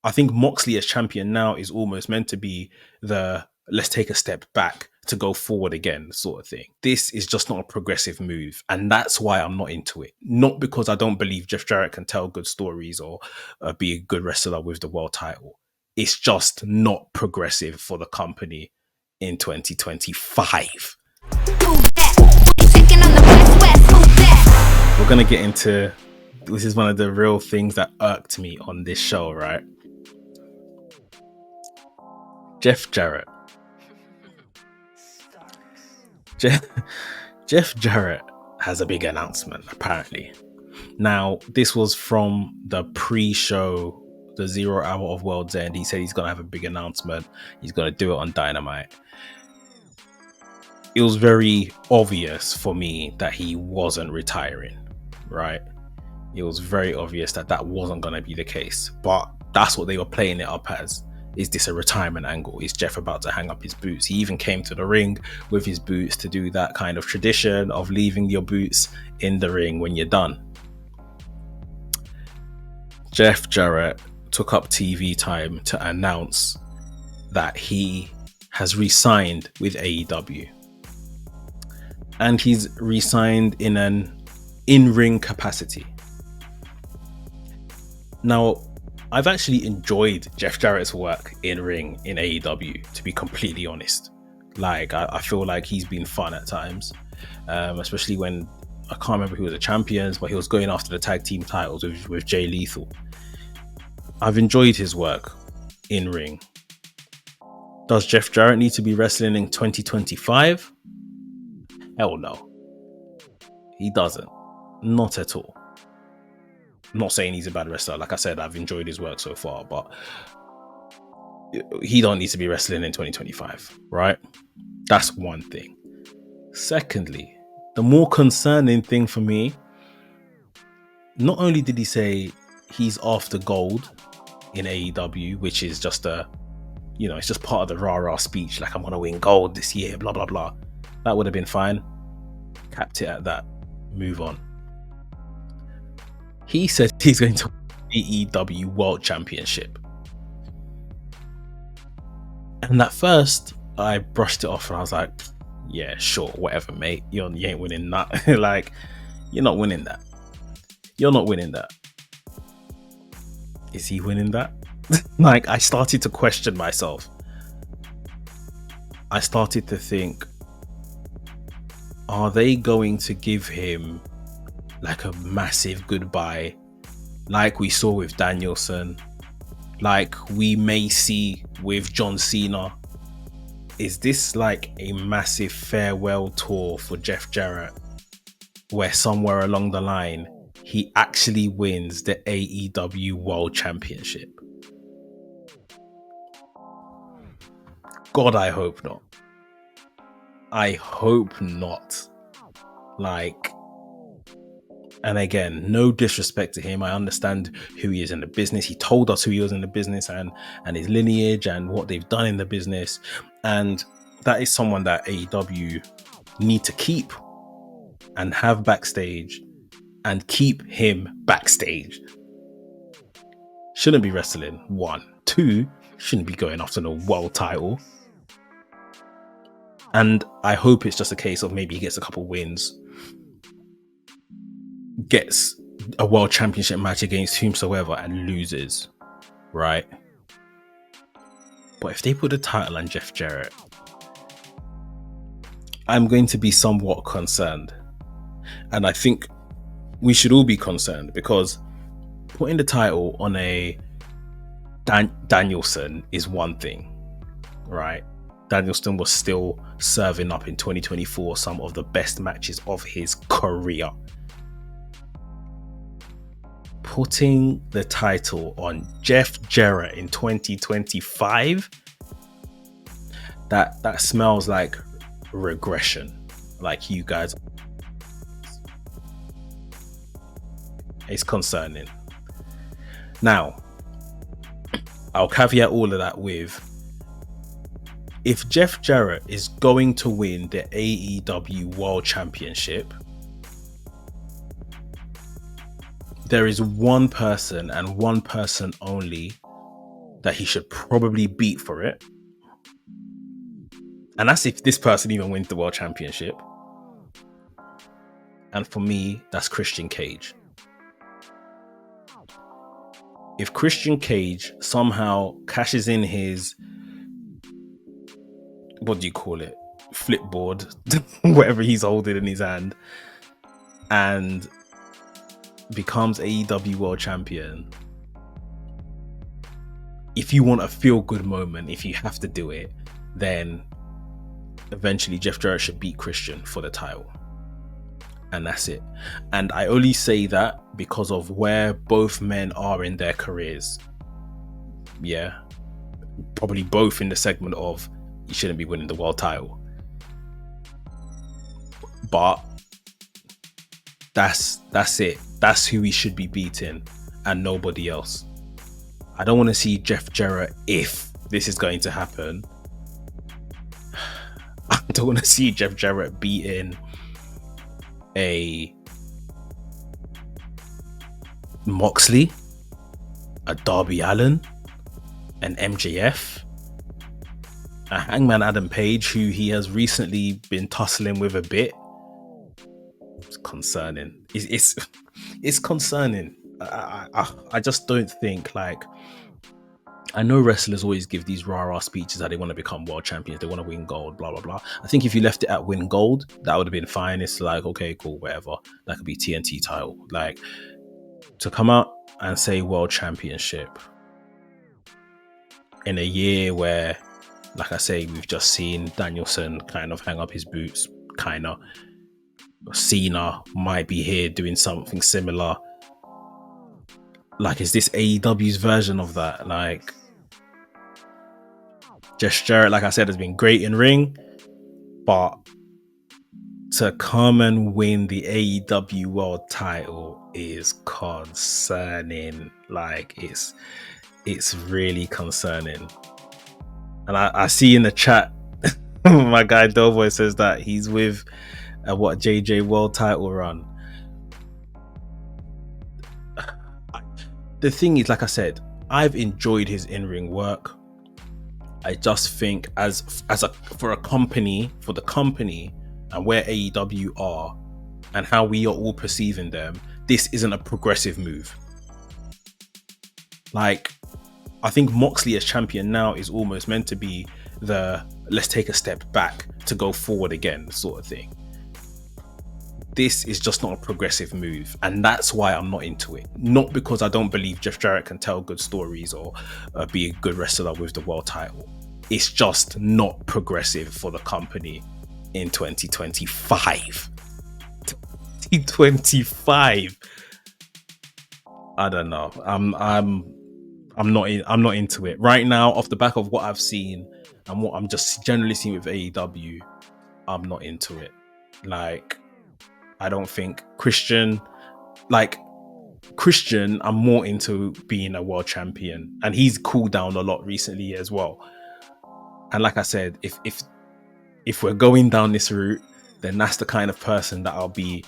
I think Moxley as champion now is almost meant to be the let's take a step back to go forward again sort of thing. This is just not a progressive move. And that's why I'm not into it. Not because I don't believe Jeff Jarrett can tell good stories or be a good wrestler with the world title. It's just not progressive for the company in 2025. We're going to get into, this is one of the real things that irked me on this show, right? Jeff Jarrett. Jeff Jarrett has a big announcement, apparently. Now, this was from the pre-show, the 0 Hour of World's End. He said he's going to have a big announcement. He's going to do it on Dynamite. It was very obvious for me that he wasn't retiring, right? It was very obvious that that wasn't going to be the case. But that's what they were playing it up as. Is this a retirement angle? Is Jeff about to hang up his boots? He even came to the ring with his boots to do that kind of tradition of leaving your boots in the ring when you're done. Jeff Jarrett took up TV time to announce that he has re-signed with AEW. And he's re-signed in an in-ring capacity. Now, I've actually enjoyed Jeff Jarrett's work in ring in AEW, to be completely honest. Like, I feel like he's been fun at times, especially when, I can't remember who was the champions, but he was going after the tag team titles with Jay Lethal. I've enjoyed his work in ring. Does Jeff Jarrett need to be wrestling in 2025? Hell no. He doesn't. Not at all. I'm not saying he's a bad wrestler. Like I said, I've enjoyed his work so far, but he don't need to be wrestling in 2025, right? That's one thing. Secondly, the more concerning thing for me, not only did he say he's after gold in AEW, which is just it's just part of the rah-rah speech, like I'm going to win gold this year, blah, blah, blah. That would have been fine. Capped it at that. Move on. He said he's going to win the AEW World Championship. And at first, I brushed it off and I was like, yeah, sure, whatever, mate. You ain't winning that. Like, you're not winning that. You're not winning that. Is he winning that? Like, I started to question myself. I started to think, are they going to give him like a massive goodbye, like we saw with Danielson, like we may see with John Cena? Is this like a massive farewell tour for Jeff Jarrett, where somewhere along the line he actually wins the AEW World Championship? God, I hope not. I hope not. Like, and again, no disrespect to him. I understand who he is in the business. He told us who he was in the business and his lineage and what they've done in the business. And that is someone that AEW need to keep and have backstage and keep him backstage. Shouldn't be wrestling, 1. 2, shouldn't be going after the world title. And I hope it's just a case of maybe he gets a couple wins, gets a world championship match against whomsoever and loses, right? But if they put the title on Jeff Jarrett, I'm going to be somewhat concerned. And I think we should all be concerned, because putting the title on a Danielson is one thing, right? Danielson was still serving up in 2024 some of the best matches of his career. Putting the title on Jeff Jarrett in 2025, that smells like regression. Like, you guys, it's concerning. Now, I'll caveat all of that with, if Jeff Jarrett is going to win the AEW World Championship, there is one person and one person only that he should probably beat for it, and that's if this person even wins the world championship. And for me, that's Christian Cage. If Christian Cage somehow cashes in his, what do you call it, flipboard, whatever he's holding in his hand, and becomes AEW World Champion, if you want a feel-good moment, if you have to do it, then eventually Jeff Jarrett should beat Christian for the title. And that's it. And I only say that because of where both men are in their careers. Yeah. Probably both in the segment of you shouldn't be winning the world title. But that's it. That's who he should be beating and nobody else. I don't want to see Jeff Jarrett, if this is going to happen, I don't want to see Jeff Jarrett beating a Moxley, a Darby Allin, an MJF, a Hangman Adam Page, who he has recently been tussling with a bit. It's concerning. It's concerning. I just don't think, like, I know wrestlers always give these rah-rah speeches that they want to become world champions, they want to win gold, blah, blah, blah. I think if you left it at win gold, that would have been fine. It's like, okay, cool, whatever. That could be TNT title. Like, to come out and say world championship in a year where, like I say, we've just seen Danielson kind of hang up his boots, kind of. Cena might be here doing something similar. Like, is this AEW's version of that? Like, Jeff Jarrett, like I said, has been great in ring, but to come and win the AEW world title is concerning. Like, it's really concerning. And I see in the chat, my guy Doughboy says that he's with what JJ world title run. The thing is, like I said, I've enjoyed his in-ring work. I just think for the company and where AEW are and how we are all perceiving them, this isn't a progressive move. Like, I think Moxley as champion now is almost meant to be the let's take a step back to go forward again sort of thing. This is just not a progressive move, and that's why I'm not into it. Not because I don't believe Jeff Jarrett can tell good stories or be a good wrestler with the world title. It's just not progressive for the company in 2025. 2025. I don't know. I'm not into it right now. Off the back of what I've seen and what I'm just generally seeing with AEW, I'm not into it. Like, I don't think Christian, I'm more into being a world champion, and he's cooled down a lot recently as well. And like I said, if we're going down this route, then that's the kind of person that I'll be,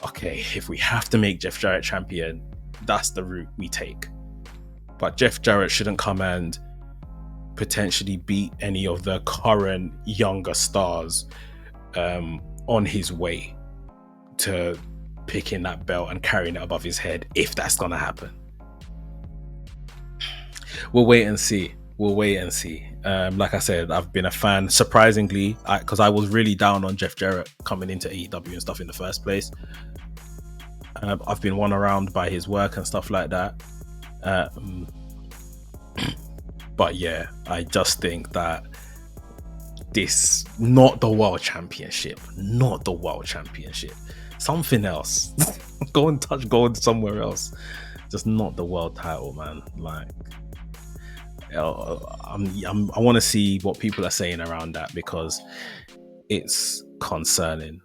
okay, if we have to make Jeff Jarrett champion, that's the route we take. But Jeff Jarrett shouldn't come and potentially beat any of the current younger stars on his way to picking that belt and carrying it above his head, if that's gonna happen. We'll wait and see. Like I said, I've been a fan, surprisingly, because I was really down on Jeff Jarrett coming into AEW and stuff in the first place. I've been won around by his work and stuff like that. But yeah, I just think that this, not the world championship, something else. Go and touch gold somewhere else, just not the world title, man. Like, I want to see what people are saying around that, because it's concerning.